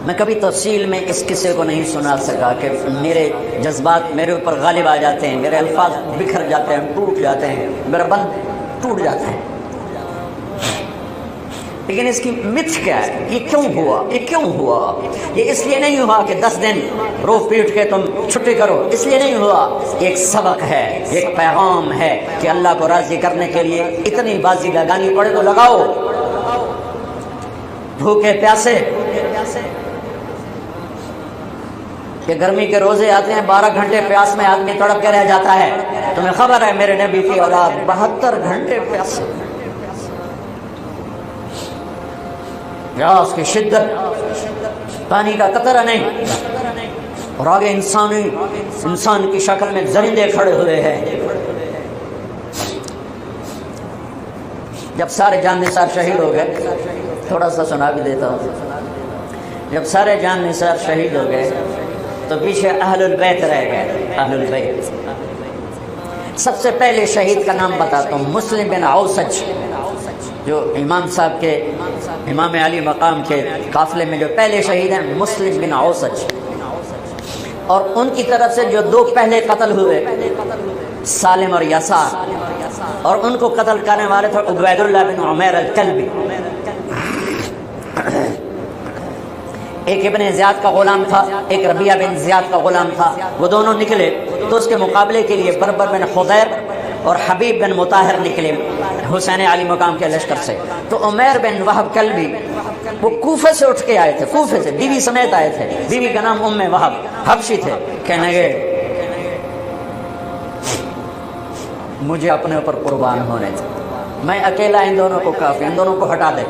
میں کبھی تفصیل میں اس قصے کو نہیں سنا سکا کہ میرے جذبات میرے اوپر غالب آ جاتے ہیں، میرے الفاظ بکھر جاتے ہیں، ٹوٹ جاتے ہیں، میرا بند ٹوٹ جاتا ہے۔ لیکن اس کی متھ کیا ہے؟ یہ کیوں ہوا؟ یہ کیوں ہوا؟ یہ اس لیے نہیں ہوا کہ 10 دن رو پیٹ کے تم چھٹی کرو، اس لیے نہیں ہوا۔ ایک سبق ہے، ایک پیغام ہے کہ اللہ کو راضی کرنے کے لیے اتنی بازی لگانی پڑے تو لگاؤ۔ بھوکے پیاسے، کہ گرمی کے روزے آتے ہیں 12 گھنٹے پیاس میں آدمی تڑپ کے رہ جاتا ہے۔ تمہیں خبر ہے میرے نبی کی اولاد 72 گھنٹے پیاسے، پیاس کی شدت، پانی کا قطرہ نہیں، اور آگے انسان کی شکل میں درندے کھڑے ہوئے ہیں۔ جب سارے جان نثار شہید ہو گئے، تھوڑا سا سنا بھی دیتا ہوں، جب سارے جان نثار شہید ہو گئے تو پیچھے اہل البیت رہ گئے۔ اہل البیت، سب سے پہلے شہید کا نام بتاتا ہوں، مسلم بن اوسج، جو امام صاحب کے، امام علی مقام کے قافلے میں جو پہلے شہید ہیں، مسلم بن اوسج۔ اور ان کی طرف سے جو 2 پہلے قتل ہوئے، سالم اور یسار، اور ان کو قتل کرنے والے تھے عبید اللہ بن عمیر الکلبی۔ ایک ابن زیاد کا غلام تھا، ایک ربیہ بن زیاد کا غلام تھا۔ وہ دونوں نکلے تو اس کے مقابلے کے لیے بربر بن خضیر اور حبیب بن مطاہر نکلے حسین علی مقام کے لشکر سے۔ تو عمیر بن وہب کلبی وہ کوفے سے اٹھ کے آئے تھے، کوفے سے بیوی سمیت آئے تھے، بیوی کا نام ام وہب، حبشی تھے۔ کہنے لگے مجھے اپنے اوپر قربان ہونے تھے، میں اکیلا ان دونوں کو کافی، ان دونوں کو ہٹا دے۔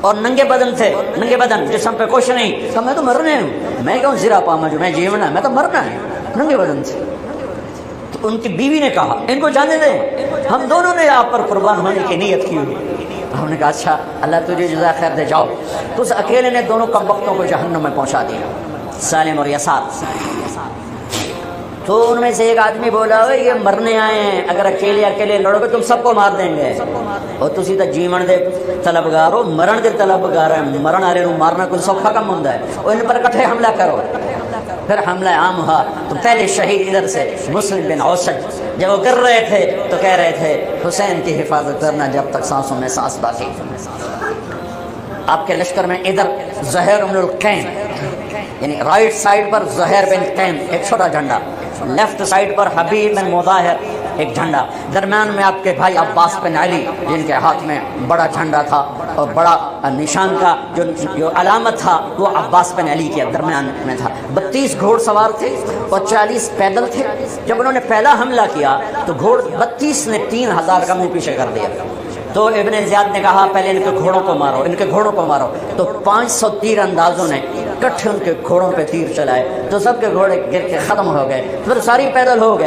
اور ننگے بدن تھے، ننگے بدن، جسم پہ کچھ نہیں، کہ میں تو مرنے ہوں، میں کیوں زیرہ پاما جو میں جیونا ہے، میں تو مرنا ہے، ننگے بدن تھے۔ تو ان کی بیوی نے کہا ان کو جانے دیں، ہم دونوں نے آپ پر قربان ہونے کی نیت کی ہوئی۔ ہم نے کہا اچھا اللہ تجھے جزا خیر دے، جاؤ۔ تو اس اکیلے نے دونوں کمبختوں کو جہنم میں پہنچا دیا، سالم اور یسار۔ تو ان میں سے ایک آدمی بولا یہ مرنے آئے ہیں، اگر اکیلے لڑو گے تم سب کو مار دیں گے، اور تسی تو جیون دے طلبگار ہو، مرن دے طلبگار ہیں، مرن والے نوں مارنا کوئی سوکھا کم ہوندا ہے، اور ان پر اکٹھے حملہ کرو۔ پھر حملہ عام ہوا تو پہلے شہید ادھر سے مسلم بن اوسج، جب وہ کر رہے تھے تو کہہ رہے تھے حسین کی حفاظت کرنا جب تک سانسوں میں سانس باقی۔ آپ کے لشکر میں ادھر زہیر بن القین، یعنی رائٹ سائڈ پر زہیر بن قین ایک چھوٹا جھنڈا، لیفٹ سائڈ پر حبیب بن مظاہر ایک جھنڈا، درمیان میں آپ کے بھائی عباس بن علی جن کے ہاتھ میں بڑا جھنڈا تھا، اور بڑا نشان کا جو علامت تھا وہ عباس بن علی کے درمیان میں تھا۔ 32 گھوڑ سوار تھے اور 40 پیدل تھے۔ جب انہوں نے پہلا حملہ کیا تو 32 نے 3000 کا منہ پیچھے کر دیا۔ تو ابن زیاد نے کہا پہلے ان کے گھوڑوں کو مارو، ان کے گھوڑوں کو مارو۔ تو 500 تیر اندازوں نے کٹھے ان کے گھوڑوں پہ تیر چلائے تو سب کے گھوڑے گر کے ختم ہو گئے۔ پھر ساری پیدل ہو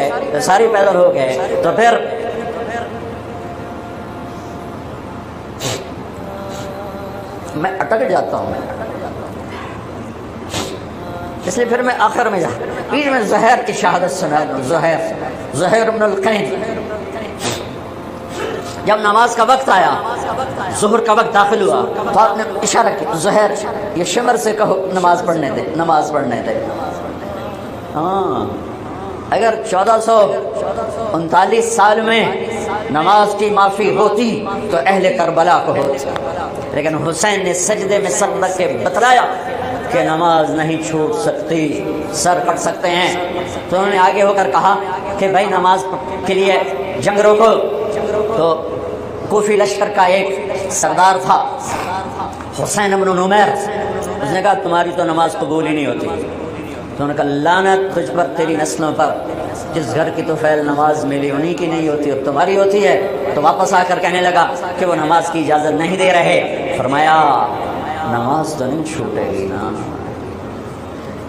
گئے، تو پھر میں اٹک جاتا ہوں، اس لیے پھر میں آخر میں بیچ میں زہیر کی شہادت سنا دوں۔ زہیر بن القین، جب نماز کا وقت آیا، ظہر کا وقت داخل ہوا تو آپ نے اشارہ کیا زہیر یہ شمر سے کہو نماز پڑھنے دے۔ ہاں، اگر 1439 سال میں نماز کی معافی ہوتی تو اہل کربلا کو ہوتی، لیکن حسین نے سجدے میں سر رکھ کے بتلایا کہ نماز نہیں چھوٹ سکتی، سر کٹ سکتے ہیں۔ تو انہوں نے آگے ہو کر کہا کہ بھائی نماز کے لیے جنگ روکو۔ تو کوفی لشکر کا ایک سردار تھا حسین بن نمیر، اس نے کہا تمہاری تو نماز قبول ہی نہیں ہوتی۔ تو انہوں نے کہا لعنت تجھ پر، تیری نسلوں پر، جس گھر کی تو فعل نماز میری انہی کی نہیں ہوتی اور تمہاری ہوتی ہے۔ تو واپس آ کر کہنے لگا کہ وہ نماز کی اجازت نہیں دے رہے۔ فرمایا نماز تو نہیں چھوٹے گی نا،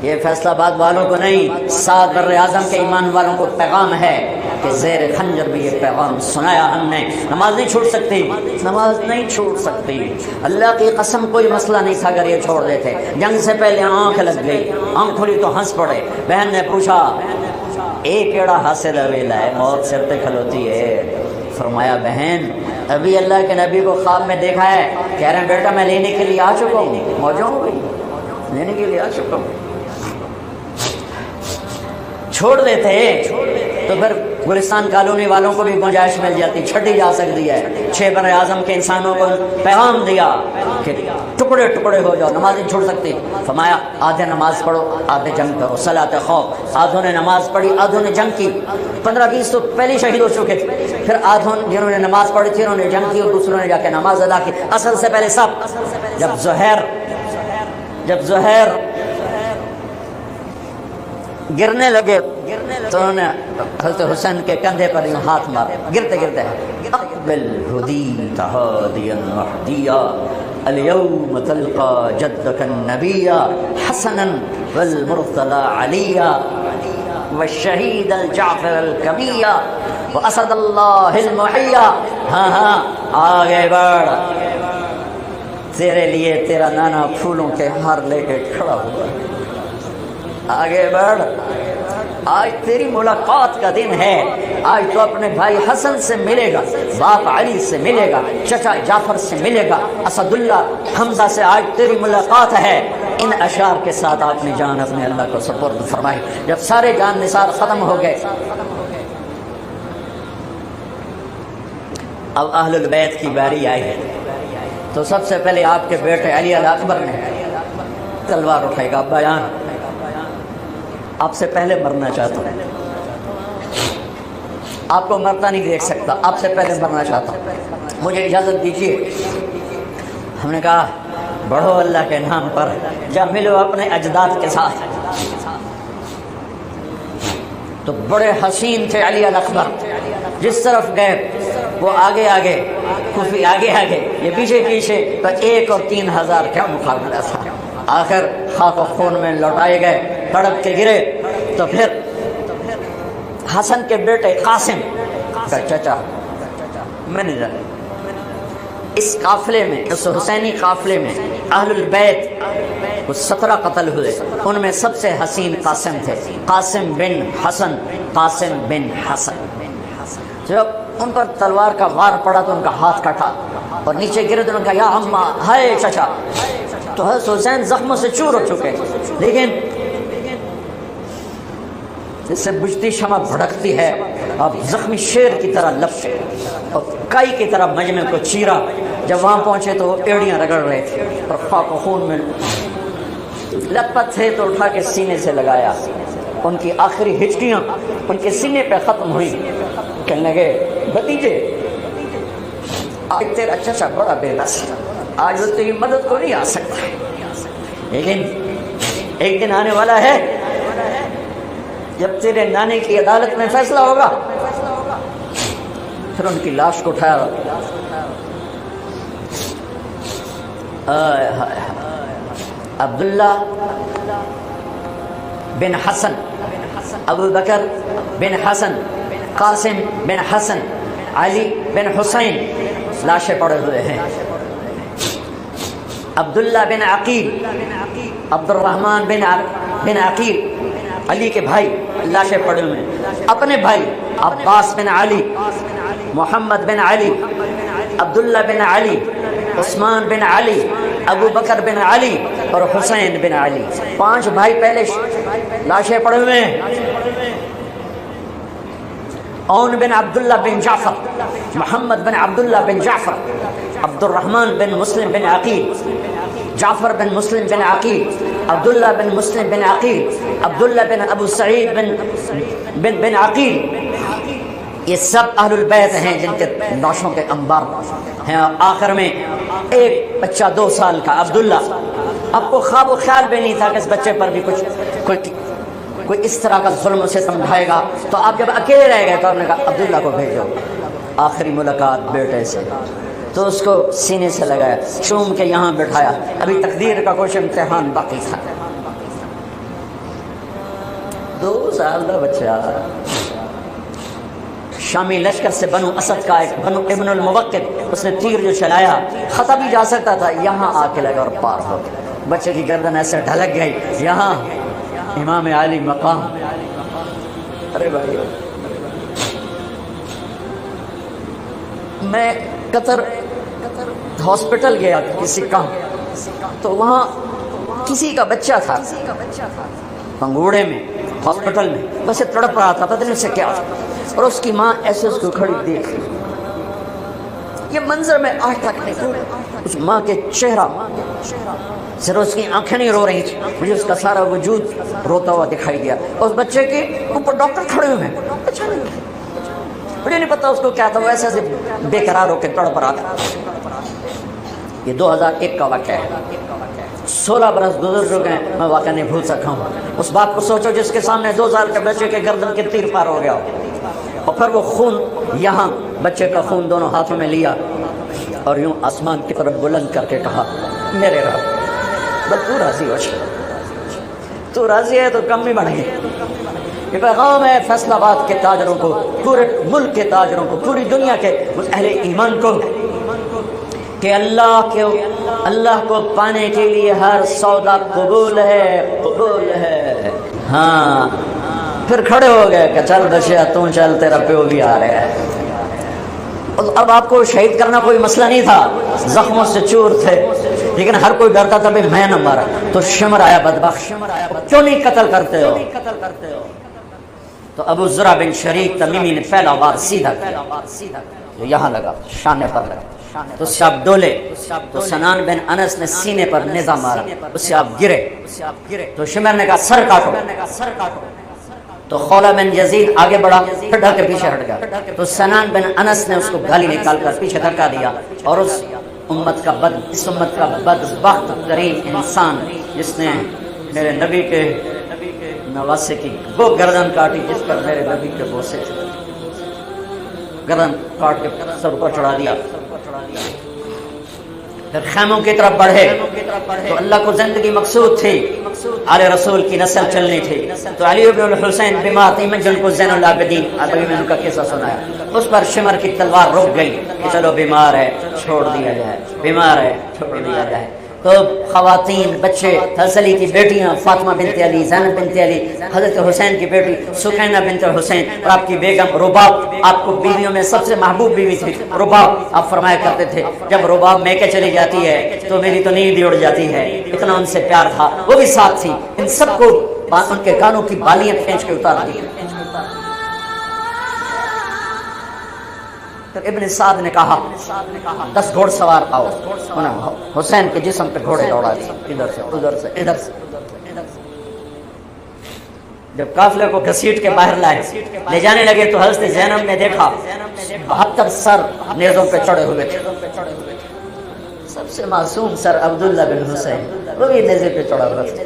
یہ فیصلہ آباد والوں کو نہیں، 7 بر اعظم کے ایمان والوں کو پیغام ہے کہ زیر خنجر بھی یہ پیغام سنایا ہم نے، نماز نہیں چھوٹ سکتی، نماز نہیں چھوٹ سکتی۔ اللہ کی قسم کوئی مسئلہ نہیں تھا اگر یہ چھوڑ دیتے۔ جنگ سے پہلے آنکھ لگ گئی، آنکھ کھلی تو ہنس پڑے۔ بہن نے پوچھا ایک ایڑا حاصل ویلا ہے، موت سر پہ کھلوتی ہے۔ فرمایا بہن ابھی اللہ کے نبی کو خواب میں دیکھا ہے، کہہ رہے ہیں بیٹا میں لینے کے لیے آ چکا ہوں، موجود ہو گئی، لینے کے لیے آ چکا ہوں. چھوڑ دیتے تو پھر گلستان کالونی والوں کو بھی گنجائش مل جاتی, چھٹی جا سکتی ہے. 6 بر اعظم کے انسانوں کو پیغام دیا کہ ٹکڑے ٹکڑے ہو جاؤ, نماز نہیں چھوڑ سکتی. فرمایا آدھے نماز پڑھو آدھے جنگ کرو, صلاۃ خوف. آدھوں نے نماز پڑھی آدھوں نے جنگ کی. 15-20 تو پہلے شہید ہو چکے تھے, پھر آدھوں جنہوں نے نماز پڑھی تھی انہوں نے جنگ کی, اور دوسروں نے جا کے نماز ادا کی. اصل سے پہلے سب. جب زہیر گرنے لگے تو انہوں نے حضرت حسین کے کندھے پر یوں ہاتھ مارا, گرتے گرتے اقبل ہدیت ہادیا مہدیا اليوم تلقى جدك النبي حسنا والمرتضى عليا والشهيد الجعفر الكمية واسد الله المحيا. ہاں آگے بڑھ, تیرے لیے تیرا نانا پھولوں کے ہار لے کے کھڑا ہوا. آگے بڑھ, آج تیری ملاقات کا دن ہے. آج تو اپنے بھائی حسن سے ملے گا, باپ علی سے ملے گا, چچا جعفر سے ملے گا, اسد اللہ حمزہ سے آج تیری ملاقات ہے. ان اشعار کے ساتھ آپ نے جان اپنے اللہ کو سپرد فرمائی. جب سارے جان نثار ختم ہو گئے, اب اہل البیت کی باری آئی ہے. تو سب سے پہلے آپ کے بیٹے علی الاکبر نے تلوار اٹھائی گا. ابا جان آپ سے پہلے مرنا چاہتا ہوں, آپ کو مرتا نہیں دیکھ سکتا, آپ سے پہلے مرنا چاہتا ہوں, مجھے اجازت دیجیے. ہم نے کہا بڑھو اللہ کے نام پر, جب ملو اپنے اجداد کے ساتھ. تو بڑے حسین تھے علی الاکبر, جس طرف گئے وہ آگے آگے, کوفی آگے آگے, یہ پیچھے پیچھے. تو 1 اور 3000 کیا مقابلہ تھا. آخر خاک و خون میں لوٹائے گئے, تڑپ کے گرے. تو پھر حسن کے بیٹے قاسم کا چچا, میں نہیں جانا, اس قافلے میں, اس حسینی قافلے میں اہل البیت 17 قتل ہوئے. ان میں سب سے حسین قاسم تھے, قاسم بن حسن. قاسم بن حسن جب ان پر تلوار کا وار پڑا تو ان کا ہاتھ کٹا اور نیچے گرے تو ان کا یا اماں ہائے چچا. تو حضرت حسین زخموں سے چور ہو چکے, لیکن جس سے بجھتی شمع بھڑکتی ہے, اب زخمی شیر کی طرح لپٹے اور کائی کی طرح مجمع کو چیرا. جب وہاں پہنچے تو وہ ایڑیاں رگڑ رہے تھے اور خاک و خون میں لت پت تھے, تو اٹھا کے سینے سے لگایا. ان کی آخری ہچکیاں ان کے سینے پہ ختم ہوئی. کہنے لگے بھتیجے آج تیرا چچا بڑا بے بس, آج وہ تیری مدد کو نہیں آ سکتا, لیکن ایک دن آنے والا ہے جب تیرے نانے کی عدالت میں فیصلہ ہوگا. پھر ان کی لاش کو اٹھایا. عبداللہ بن حسن, ابو بکر بن حسن, قاسم بن حسن, علی بن حسین لاشیں پڑے ہوئے ہیں. عبداللہ بن عقیل, عبد الرحمن بن عقیل, علی کے بھائی لاشیں پڑے ہوئے ہیں. اپنے بھائی عباس بن علی, محمد بن علی, عبداللہ بن علی, عثمان بن علی, ابو بکر بن علی اور حسین بن علی, 5 بھائی پہلے لاشیں پڑے ہوئے ہیں. اون بن عبداللہ بن جعفر, محمد بن عبداللہ بن جعفر, عبد الرحمن بن مسلم بن عقیل, جعفر بن مسلم بن عقیل, عبداللہ بن مسلم بن عقیل, عبداللہ بن ابو سعید بن عقیل. یہ سب اہل البیت ہیں جن کے لاشوں کے انبار ہیں. آخر میں ایک بچہ 2 سال کا عبداللہ, اب کو خواب و خیال بھی نہیں تھا کہ اس بچے پر بھی کوئی اس طرح کا ظلم اسے سمجھائے گا. تو آپ جب اکیلے رہ گئے تو آپ نے کہا عبداللہ کو بھیجو. آخری ملاقات بیٹے سے, تو اس کو سینے سے لگایا, چوم کے یہاں بٹھایا. ابھی تقدیر کا کچھ امتحان باقی تھا. 2 سال کا بچہ شامی لشکر سے بنو اسد کا ایک بنو ابن الموقد, اس نے تیر جو چلایا خطا بھی جا سکتا تھا, یہاں آ کے لگا اور پار ہو گیا. بچے کی گردن ایسے ڈھلک گئی, یہاں امام علی مقام. ارے بھائی, میں قطر ہاسپٹل گیا کسی کام, تو وہاں کسی کا بچہ تھا پنگوڑے میں ہاسپٹل میں، بس یہ تڑپ رہا تھا، پتہ نہیں اسے کیا، اور اس کی ماں ایسے اس کو کھڑی دیکھ رہی۔ یہ منظر میں آج تک نہیں بھولا، اس ماں کے چہرہ، صرف اس کی آنکھیں نہیں رو رہی تھی، مجھے اس کا سارا وجود روتا ہوا دکھائی دیا۔ اس بچے کے اوپر ڈاکٹر کھڑے ہوئے ہیں، مجھے نہیں پتا اس کو کیا تھا، وہ ایسے بے قرار ہو کے تڑپ رہا تھا۔ یہ 2001 کا واقعہ ہے، 16 برس گزر چکے ہیں، میں واقعہ نہیں بھول سکا ہوں۔ اس باپ کو سوچو جس کے سامنے 2 سال کے بچے کے گردن کے تیر پار ہو گیا ہو، اور پھر وہ خون، یہاں بچے کا خون دونوں ہاتھوں میں لیا اور یوں آسمان کی طرف بلند کر کے کہا، میرے رب بس تو راضی ہو، تو راضی ہے تو کم نہیں بڑھ گئی۔ یہ پیغام ہے فیصل آباد کے تاجروں کو، پورے ملک کے تاجروں کو، پوری دنیا کے اہل ایمان کو، کہ اللہ کو پانے کے لیے ہر سودا قبول ہے، قبول ہے۔ ہاں پھر کھڑے ہو گئے کہ چل بچیا تو چل، تیرا پیو بھی آ رہا ہے۔ اب آپ کو شہید کرنا کوئی مسئلہ نہیں تھا، زخموں سے چور تھے، لیکن ہر کوئی ڈرتا تھا بھائی میں نہ مارا، تو شمر آیا بدبخت، کیوں نہیں قتل کرتے ہو؟ تو ابو زرع بن شریک تمیمی نے پہلا وار سیدھا کیا، جو یہاں لگا، شانے پر لگا، تو اس سے آپ ڈولے، تو سنان بن انس نے سینے پر نیزہ مارا، اس سے آپ گرے، تو شمر نے کہا سر کاٹو، تو خولہ بن یزید آگے بڑھا، پھر ڈھل کے پیچھے ہٹ گیا، تو سنان بن انس نے اس کو گالی نکال کر پیچھے دھکا دیا، اور اس امت کا بدبخت ترین انسان جس نے میرے نبی کے نواسے کی وہ گردن کاٹی، جس پر میرے نبی کے بوسے تھے، گردن کاٹ کے سر پر چڑھا دیا۔ پھر خیموں کی طرف بڑھے، تو اللہ کو زندگی مقصود تھی، آل رسول کی نسل چلنی تھی، تو علی بن الحسین بیمار تھی، میں جن کو زین العابدین، ابھی میں ان کا قصہ سنایا، اس پر شمر کی تلوار رک گئی کہ چلو بیمار ہے چھوڑ دیا جائے، بیمار ہے چھوڑ دیا جائے۔ تو خواتین، بچے، حضرت علی کی بیٹیاں فاطمہ بنت علی، زینب بنت علی، حضرت حسین کی بیٹی سکینہ بنت حسین، اور آپ کی بیگم رباب، آپ کو بیویوں میں سب سے محبوب بیوی تھی رباب۔ آپ فرمایا کرتے تھے جب رباب میکے چلی جاتی ہے تو میری تو نیند اڑ جاتی ہے، اتنا ان سے پیار تھا، وہ بھی ساتھ تھی، ان سب کو ان کے کانوں کی بالیاں کھینچ کے اتار دی۔ ابن سعد نے کہا 10 گھوڑ سوار آؤ، حسین کے جسم پہ گھوڑے دوڑا دی، ادھر سے ادھر سے ادھر سے۔ جب قافلے کو گھسیٹ کے باہر لائے، لے جانے لگے، تو حضرت زینب نے دیکھا 72 سر نیزوں پہ چڑھے ہوئے تھے، سب سے معصوم سر عبداللہ بن حسین، وہ بھی نیزے پہ چڑھا ہوا تھا۔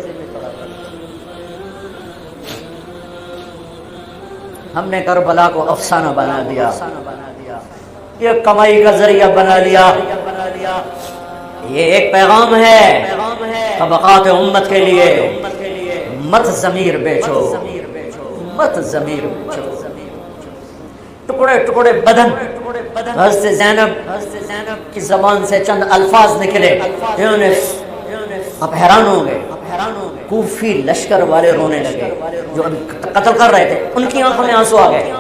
ہم نے کربلا کو افسانہ بنا دیا، یہ کمائی کا ذریعہ بنا لیا۔ یہ ایک پیغام ہے طبقات امت کے لیے، مت ضمیر بیچو، مت ضمیر بیچو۔ ٹکڑے ٹکڑے بدن، حضرت زینب کی زبان سے چند الفاظ نکلے، انہوں نے اب حیران ہو گئے، کوفی لشکر والے رونے لگے جو قتل کر رہے تھے، ان کی آنکھوں میں آنسو آ گئے،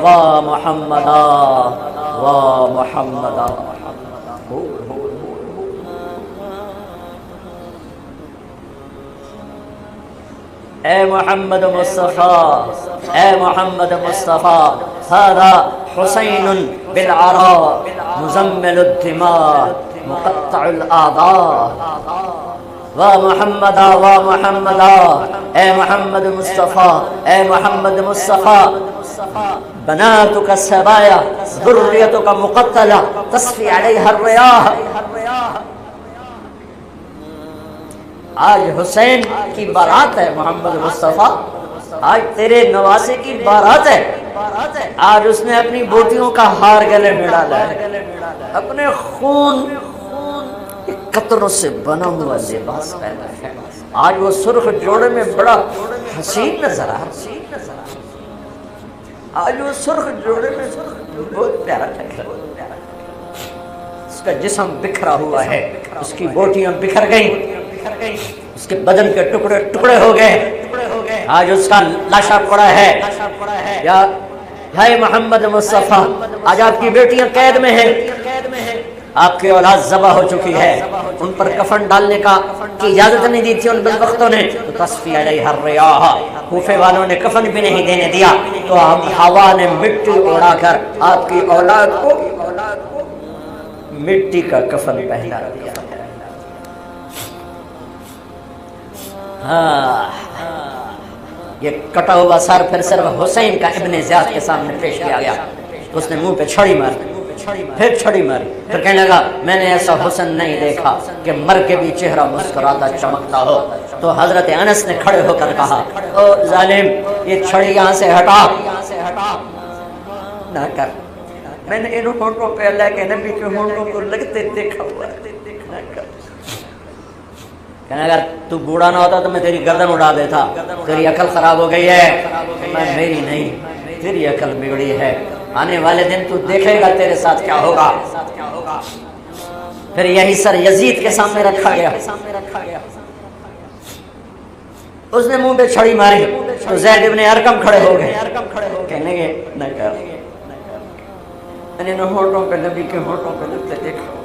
واہ محمدا واہ محمدا۔ اے محمد مصطفیٰ، اے محمد مصطفیٰ، هذا حسین بالعراء مزمل الدماء مقطع الاعضاء۔ واہ محمدا واہ محمدا، اے محمد مصطفیٰ، اے محمد مصطفیٰ، بناتك السبايا ذريتك مقتلة تصفي عليها الرياح۔ آج حسین کی بارات ہے محمد مصطفیٰ، آج تیرے نواسے کی بارات ہے، آج اس نے اپنی بوٹیوں کا ہار گلے میں ڈالا ہے، اپنے خون قطروں سے بنا ہوا لباس پہنا ہے، آج وہ سرخ جوڑے میں بڑا حسین نظر آ رہا ہے، آج وہ سرخ جوڑے میں بہت پیارا لگ رہا ہے، اس کا جسم بکھرا ہوا ہے، اس کی بوٹیاں بکھر گئیں، اس کے بدن کے ٹکڑے ٹکڑے ہو گئے، آج اس کا لاشا پڑا ہے۔ یا محمد مصطفیٰ، آج آپ کی بیٹیاں قید میں ہیں، آپ کی اولاد ذبح ہو چکی ہے، ان پر کفن ڈالنے کی اجازت نہیں دی تھی ان بدبختوں نے، تو تصفی علیہ الریاح، کوفے والوں نے کفن بھی نہیں دینے دیا، تو ہوا نے مٹی اڑا کر آپ کی اولاد کو مٹی کا کفن پہنا دیا ہے۔ یہ کٹا ہوا سر پھر صرف حسین کا ابن زیاد کے سامنے پیش کیا گیا، اس نے منہ پہ چھڑی ماری، پھر چھڑی ماری، پھر کہنے لگا میں نے ایسا حسن نہیں دیکھا کہ مر کے بھی چہرہ مسکراتا چمکتا ہو۔ تو حضرت انس نے کھڑے ہو کر کہا او ظالم، یہ چھڑی یہاں سے ہٹا نہ کر، میں نے ان ہونٹوں پہ اللہ کے نبی کے ہونٹوں کو لگتے دیکھا ہوا ہے، نہ کر۔ کہنے اگر تو بوڑھا نہ ہوتا تو میں تیری گردن اڑا دیتا، تیری عقل خراب ہو گئی ہے، میں میری نہیں، تیری عقل بگڑی ہے، آنے والے دن تو دیکھے گا تیرے ساتھ کیا ہوگا۔ پھر یہی سر یزید کے سامنے رکھا گیا، اس نے منہ پہ چھڑی ماری تو زید ابن ارقم کھڑے ہو گئے، کہنے گے نہ کر، میں نے ہونٹوں پہ نبی کے ہونٹوں پہ لگتے دیکھا۔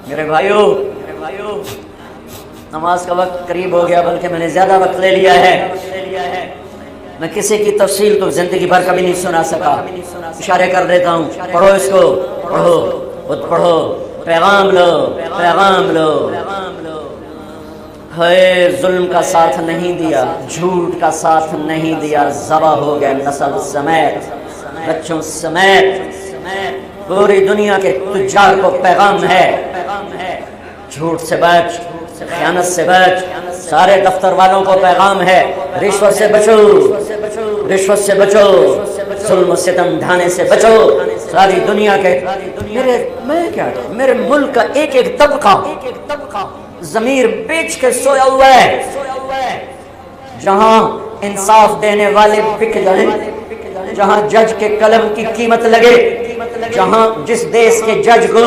میرے بھائیو، نماز کا وقت قریب ہو گیا، بلکہ میں نے زیادہ وقت لے لیا ہے، میں کسی کی تفصیل تو زندگی بھر کبھی نہیں سنا سکا، اشارے کر دیتا ہوں، پڑھو اس کو، پڑھو، خود پڑھو، پیغام لو، پیغام لو۔ ہے ظلم کا ساتھ نہیں دیا، جھوٹ کا ساتھ نہیں دیا، ذبح ہو گئے نسل سمیت، بچوں سمیت، پوری دنیا کے تجار کو پیغام ہے، جھوٹ سے بچ، خیانت سے بچ، سارے دفتر والوں کو پیغام ہے، رشوت سے بچو، رشوت سے بچو، ظلم و ستم ڈھانے سے بچو، ساری دنیا کے میرے ملک کا ایک ایک طبقہ ضمیر بیچ کے سویا ہوا ہے، جہاں انصاف دینے والے بک جائیں، جہاں جج کے قلم کی قیمت لگے، جہاں جس دیش کے جج کو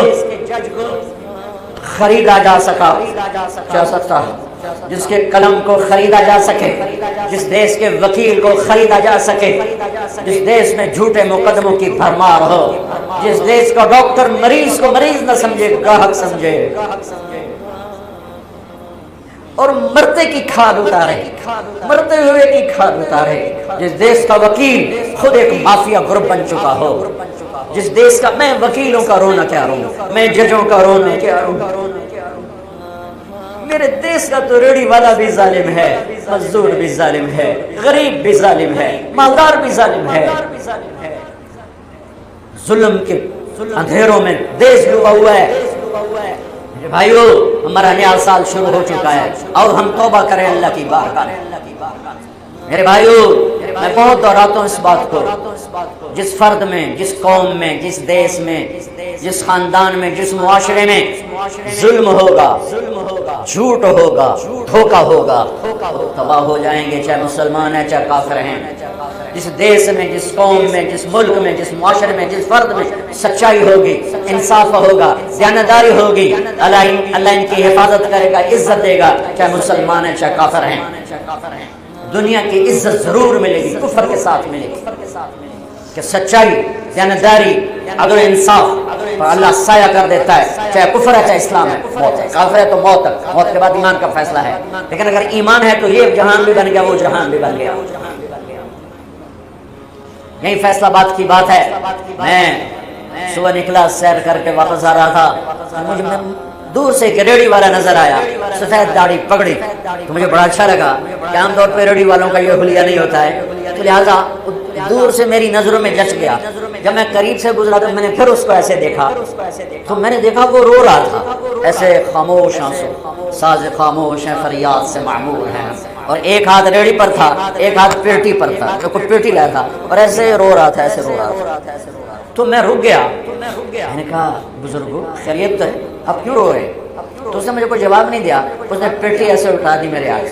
خریدا جا سکتا، جس کے قلم کو خریدا جا سکے، جس دیش کے وکیل کو خریدا جا سکے، جس دیش میں جھوٹے مقدموں کی بھرمار ہو، جس دیش کا ڈاکٹر مریض کو مریض نہ سمجھے، گاہک سمجھے، اور مرتے کی کھاد اتارے، مرتے ہوئے کی کھاد اتارے، جس دیش کا وکیل خود ایک مافیا گروپ بن چکا ہو، جس دیش کا، میں وکیلوں کا رونا کیا روں، میں ججوں کا رونا کیا روں، میرے دیش کا تو ریڑھی والا بھی ظالم ہے، مزدور بھی ظالم ہے، غریب بھی ظالم ہے، مالدار بھی ظالم ہے، ظلم کے اندھیروں میں دیش ڈوبا ہوا ہے۔ میرے بھائیو، ہمارا نیا سال شروع ہو چکا ہے، اور ہم توبہ کریں اللہ کی بارگاہ میں۔ میرے بھائیو، میں بہت دہراتا ہوں اس بات کو، جس فرد میں، جس قوم میں، جس دیش میں، جس خاندان میں، جس معاشرے میں ظلم ہوگا، جھوٹ ہوگا، دھوکہ ہوگا، تباہ ہو جائیں گے، چاہے مسلمان ہیں چاہے کافر ہیں۔ جس دیش میں، جس قوم میں، جس ملک میں، جس معاشرے میں، جس فرد میں سچائی ہوگی، انصاف ہوگا، دیانتداری ہوگی، اللہ ان کی حفاظت کرے گا، عزت دے گا، چاہے مسلمان ہیں چاہے کافر ہیں۔ دنیا کی عزت ضرور ملے گی، کفر کے ساتھ ملے گی، کہ سچائی، دیانتداری، عدل و انصاف پر اللہ سایہ کر دیتا ہے، چاہے کفر ہے چاہے اسلام ہے، موت ہے، کافر ہے تو موت تک، موت کے بعد ایمان کا فیصلہ ہے، لیکن اگر ایمان ہے تو یہ جہان بھی بن گیا، وہ جہان بھی بن گیا۔ یہی فیصلہ بات کی بات ہے۔ میں صبح نکلا، سیر کر کے واپس آ رہا تھا، مجھے دور سے ایک ریڑھی والا نظر آیا، سفید داڑھی پگڑی، تو مجھے بڑا اچھا لگا کہ عام طور پہ ریڑھی والوں کا یہ حلیہ نہیں ہوتا ہے، تو لہٰذا دور سے میری نظروں میں جچ گیا۔ جب میں قریب سے گزرا تو میں نے پھر اس کو ایسے دیکھا، تو میں نے دیکھا وہ رو رہا تھا، ایسے خاموش آنسو، ساز خاموش ہیں فریاد سے معمور ہیں، اور ایک ہاتھ ریڑھی پر تھا، ایک ہاتھ پیٹی پر تھا، جو کچھ پیٹی لایا تھا، اور ایسے رو رہا تھا، ایسے رو رہا تھا۔ تو میں رک گیا، میں نے کہا بزرگو خیریت ہے، آپ کیوں رو رہے؟ تو اس نے مجھے کوئی جواب نہیں دیا، اس نے پیٹی ایسے اٹھا دی میرے آگے،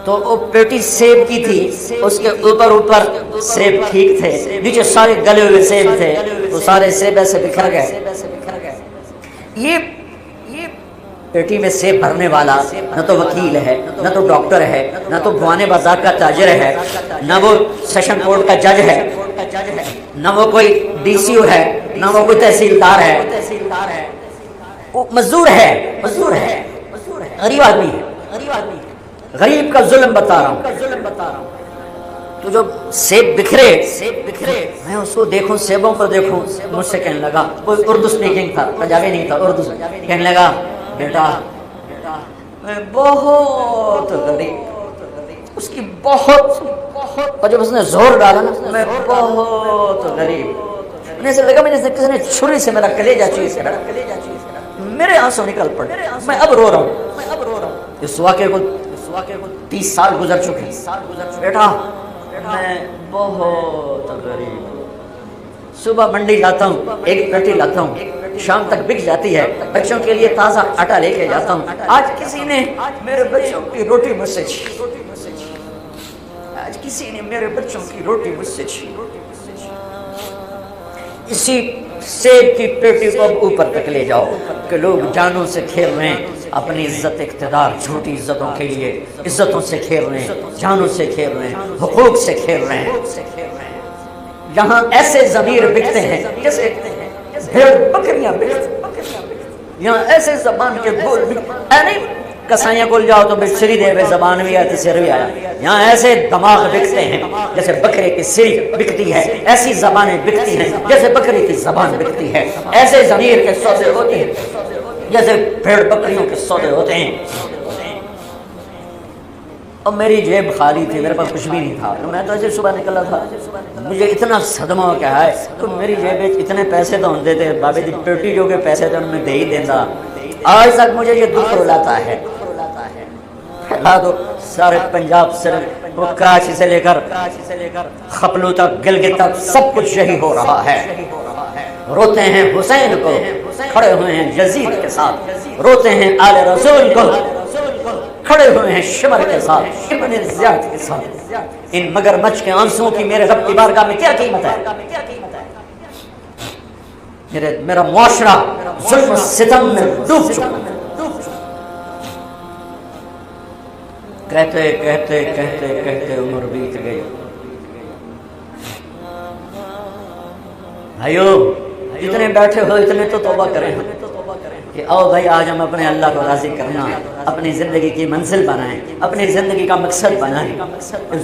تو وہ پیٹی سیب کی تھی، اس کے اوپر سیب ٹھیک تھے، نیچے سارے گلے ہوئے سیب تھے، تو سارے سیب ایسے بکھر گئے۔ یہ پیٹی میں سیب بھرنے والا نہ تو وکیل ہے، نہ تو ڈاکٹر ہے، نہ تو بوانے بازار کا تاجر ہے، نہ وہ سیشن کورٹ کا جج ہے، نہ وہ کوئی ڈی سی او ہے، نہ وہ کوئی تحصیلدار ہے، وہ مزدور ہے، غریب آدمی ہے، غریب کا ظلم بتا رہا ہوں۔ تو جو سیب بکھرے میں اس کو دیکھوں، سیبوں کو دیکھوں، مجھ سے کہنے لگا، کوئی اردو سپیکنگ تھا، پنجابی نہیں تھا، اردو، کہنے لگا بیٹا میں بہت غریب، اس کی بہت، اور جب اس نے زور ڈالا نا میں بہت غریب، مجھے ایسا لگا میں کسی نے چھری سے میرا کلیجہ چیز کرا، میرے آنسو نکل پڑے، میں اب رو رہا ہوں۔ اس واقعے کو 30 سال گزر چکے ہیں۔ بیٹا میں بہت غریب ہوں، صبح منڈی جاتا ہوں، ایک پیٹی لاتا ہوں، شام تک بک جاتی ہے، بچوں کے لیے تازہ آٹا لے کے جاتا ہوں، آج کسی نے میرے بچوں کی روٹی مجھ سے چھین، آج کسی نے میرے بچوں کی روٹی مجھ سے چھین۔ اسی سیب کی پیٹی کو اب اوپر تک لے جاؤ کہ لوگ جانوں سے کھیل رہے ہیں، اپنی عزت اقتدار جھوٹی عزتوں کے لیے عزتوں سے کھیل رہے ہیں، جانوں سے کھیل رہے ہیں، حقوق سے کھیل رہے ہیں۔ یہاں ایسے ضمیر بکتے ہیں جیسے بھیڑ بکریاں بکتے، یہاں ایسے زبان کے بول بکتے، نہیں کسائیاں کول جاؤ تو بچری دے زبان بھی آتی، سر بھی آیا، یہاں ایسے دماغ بکتے ہیں جیسے بکرے کی سری بکتی ہے، ایسی زبانیں بکتی ہیں جیسے بکری کی زبان بکتی ہے، ایسے ضمیر کے سودے ہوتے ہیں جیسے بھیڑ بکریوں کے سودے ہوتے ہیں۔ اور میری جیب خالی تھی، میرے پاس کچھ بھی نہیں تھا، میں تو ایسے صبح نکلا تھا، مجھے اتنا صدمہ ہو کہ ہے تو میری جیب میں اتنے پیسے تو ہوتے تھے، بابے دی پیٹی جو کہ پیسے تھے انہوں نے دے ہی دیتا، آج تک مجھے یہ دکھ رلاتا ہے۔ پھیلا دو سارے پنجاب سے، وہ کراچی سے لے کر خپلو تک، گلگت تک، سب کچھ یہی ہو رہا ہے۔ روتے ہیں حسین کو، کھڑے ہوئے ہیں یزید کے ساتھ، روتے ہیں آل رسول کو، کھڑے ہوئے ہیں شمر کے ساتھ، ابن زیاد کے ساتھ۔ ان مگرمچھ کے آنسوؤں کی میرے رب کی بارگاہ میں کیا قیمت ہے؟ میرا معاشرہ ظلم و ستم میں ڈوب چکا ہے۔ کہتے کہتے کہتے کہتے عمر بیت گئی۔ بھائیو اتنے بیٹھے ہو، اتنے تو توبہ کریں کہ آؤ بھائی آج ہم اپنے اللہ کو راضی کرنا، اپنی زندگی کی منزل بنائیں، اپنی زندگی کا مقصد بنائیں۔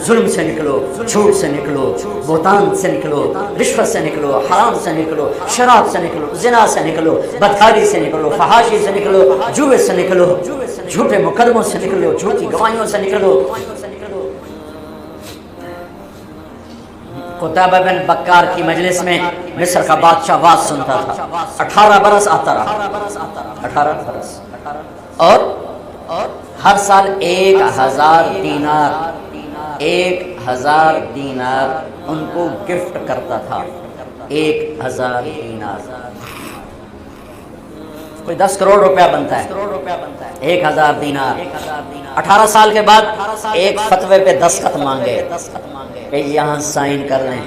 ظلم سے نکلو، جھوٹ سے نکلو، بہتان سے نکلو، رشوت سے نکلو، حرام سے نکلو، شراب سے نکلو، زنا سے نکلو، بدکاری سے نکلو، فحاشی سے نکلو، جوے سے نکلو، جھوٹے مقدموں سے نکلو، جھوٹی گواہیوں سے نکلو۔ قطبہ بن بکار کی مجلس میں مصر کا بادشاہ واز سنتا تھا، 18 برس آتا رہا، 18 برس، اور ہر سال 1000 دینار، 1000 دینار ان کو گفٹ کرتا تھا، 1000 دینار کوئی 10 کروڑ روپیہ بنتا ہے، 1000 دینار۔ 18 سال کے بعد ایک فتوے پہ 10 خط مانگے کہ یہاں سائن کر لیں،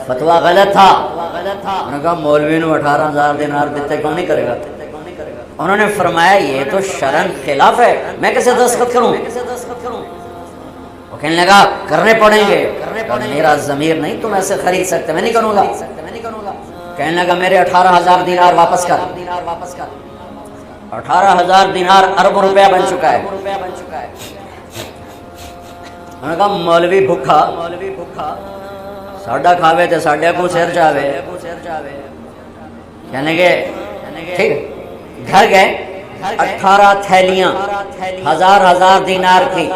فتویٰ غلط تھا، انہوں نے کہا مولوی نو 18000 دینار دیتے کیوں نہیں کرے گا؟ انہوں نے فرمایا یہ تو شرعاً خلاف ہے، میں کیسے دستخط کروں؟ وہ کہنے لگا کرنے پڑیں گے، میرا ضمیر نہیں تم ایسے خرید سکتے، میں نہیں کروں گا۔ کہنے لگا میرے 18000 دینار واپس کر۔ 18000 دینار ارب روپیہ بن چکا ہے۔ انہوں نے کہا مولوی بھوکا ساڈا کھاوے تے ساڈے کو سر چاوے، یعنی کہ ٹھیک گھر گئے، 18 تھیلیاں 1000 دینار کی،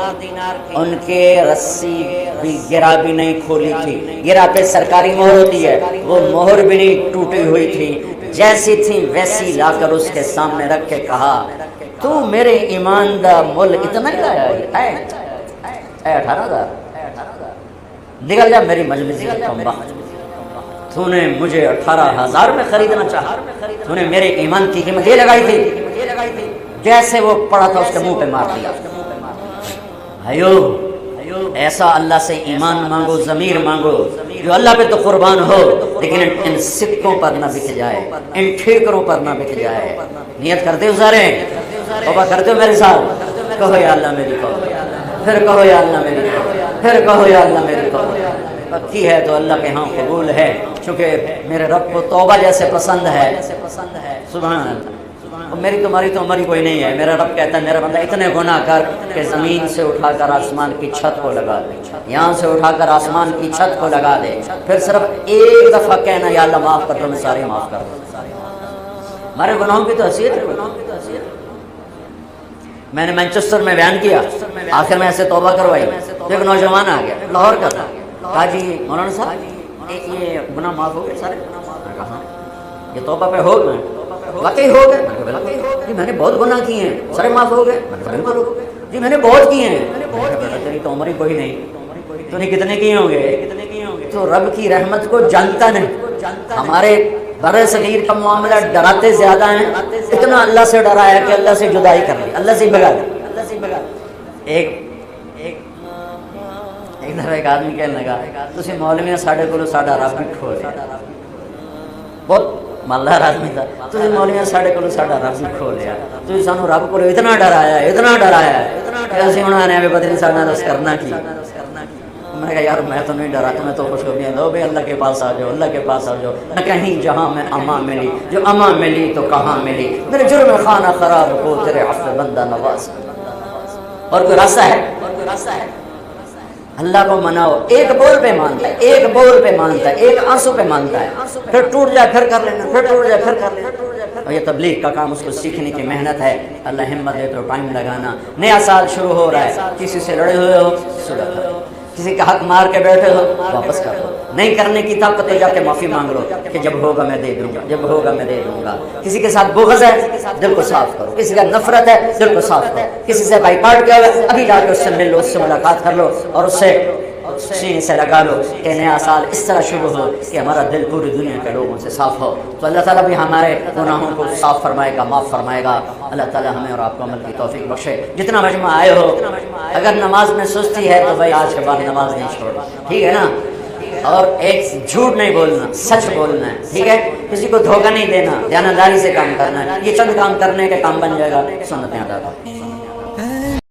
ان کے رسی بھی گرا بھی نہیں کھولی تھی، گرا پہ سرکاری مہر ہوتی ہے، وہ مہر بھی نہیں ٹوٹی ہوئی تھی، جیسی تھی ویسی لا کر اس کے سامنے رکھ کے کہا تو میرے ایمان دا مول اتنا ہی لایا ہے، 18,000 نکل جا میری مجلس کی کمبخت، تو نے مجھے 18,000 میں خریدنا چاہا، تو نے میرے ایمان کی قیمت یہ لگائی تھی، جیسے وہ پڑا تھا اس کے منہ پہ مار دیا۔ بھائیو ایسا اللہ سے ایمان مانگو، ضمیر مانگو جو اللہ پہ تو قربان ہو، لیکن ان سکوں پر نہ بک جائے، ان ٹھیکروں پر نہ بک جائے۔ نیت کرتے ہو سارے؟ توبہ کرتے ہو میرے ساتھ؟ کہو یا اللہ میری قوم، پھر کہو یا اللہ میری قوم، پھر کہو یا اللہ میری قوم۔ کی ہے تو اللہ کے ہاں قبول ہے، چونکہ میرے رب کو توبہ جیسے پسند ہے، سبحان اللہ۔ میری تمہاری تو عمر ہی کوئی نہیں ہے، میرا رب کہتا ہے میرا بندہ اتنے گناہ کر کہ زمین سے اٹھا کر آسمان کی چھت کو لگا دے، یہاں سے اٹھا کر آسمان کی چھت کو لگا دے، پھر صرف ایک دفعہ کہنا یا اللہ معاف کر دو، میں سارے معاف کر دو۔ ہمارے گناہوں کی تو حیثیت ہے۔ میں نے مینچسٹر میں بیان کیا، آخر میں ایسے توبہ کروائی، ایک نوجوان آ گیا لاہور کا تھا، کہا جی مولانا صاحب یہ گناہ معاف ہو گئے سارے؟ کہا یہ توبہ پہ ہو گئے؟ واقعی ہو گئے؟ جی میں نے بہت گناہ کیے ہیں، سارے معاف ہو گئے؟ بالکل ہو گئے۔ جی میں نے بہت کیے ہیں۔ تیری تو عمر ہی کوئی نہیں، تو نے کتنے کیے ہوں گے؟ تو رب کی رحمت کو جانتا نہیں۔ ہمارے بر صغیر کا معاملہ ڈراتے زیادہ ہیں، اتنا اللہ سے ڈرا ہے کہ اللہ سے جدائی کر لی، اللہ سے بگا دی۔ ایک دفعہ ایک آدمی کہنے لگا تسی مولوی ساڈے کولوں ساڈا رب بھی کھو لیا، بہت مالدار آدمی تھا، تسی مولوی ساڈے کولوں ساڈا رب بھی کھو لیا، تسی سانو رب کولوں اتنا ڈرایا کہ اسی ہن آنے پتہ نہیں ساڈا دس کرنا کی۔ میں نے کہا یار میں تو نہیں ڈرا، تمہیں تو خوشخبریاں دو بھی اللہ کے پاس آ جاؤ، اللہ کے پاس آ جاؤ، نہ کہیں جہاں میں امان ملی، جو امان ملی تو کہاں ملی، میرے جرم خانہ خراب ہو تیرے عفو بندہ نواز۔ اور کوئی راستہ ہے؟ اللہ کو مناؤ، ایک بول پہ مانتا ہے، ایک بول پہ مانتا ہے، ایک آنسو پہ مانتا ہے، پھر ٹوٹ جائے پھر کر لینا، پھر ٹوٹ جائے پھر کر لینا۔ اور یہ تبلیغ کا کام، اس کو سیکھنے کی محنت ہے، اللہ ہمت دے تو ٹائم لگانا۔ نیا سال شروع ہو رہا ہے، کسی سے لڑے ہوئے ہو صلح کرو، کسی کا حق مار کے بیٹھے ہو واپس کر دو، نہیں کرنے کی طاقت تو جا کے معافی مانگ لو کہ جب ہوگا میں دے دوں گا، جب ہوگا میں دے دوں گا۔ کسی کے ساتھ بغض ہے دل کو صاف کرو، کسی کا نفرت ہے دل کو صاف کرو، کسی سے بائی کاٹ کیا ہوا ابھی جا کے اس سے مل لو، اس سے ملاقات کر لو اور اس سے سینے سے لگا لو کہ نیا سال اس طرح شروع ہو کہ ہمارا دل پوری دنیا کے لوگوں سے صاف ہو۔ تو اللہ تعالیٰ بھی ہمارے گناہوں کو صاف فرمائے گا، معاف فرمائے گا۔ اللہ تعالیٰ ہمیں اور آپ کو عمل کی توفیق بخشے۔ جتنا مجمع آئے ہو، اگر نماز میں سستی ہے تو بھائی آج کے بعد نماز نہیں چھوڑنا، ٹھیک ہے نا؟ اور ایک جھوٹ نہیں بولنا، سچ بولنا ہے، ٹھیک ہے؟ کسی کو دھوکہ نہیں دینا، دیانتداری سے کام کرنا ہے۔ یہ چند کام کرنے کے کام بن جائے گا، سنتیں ادا کرو۔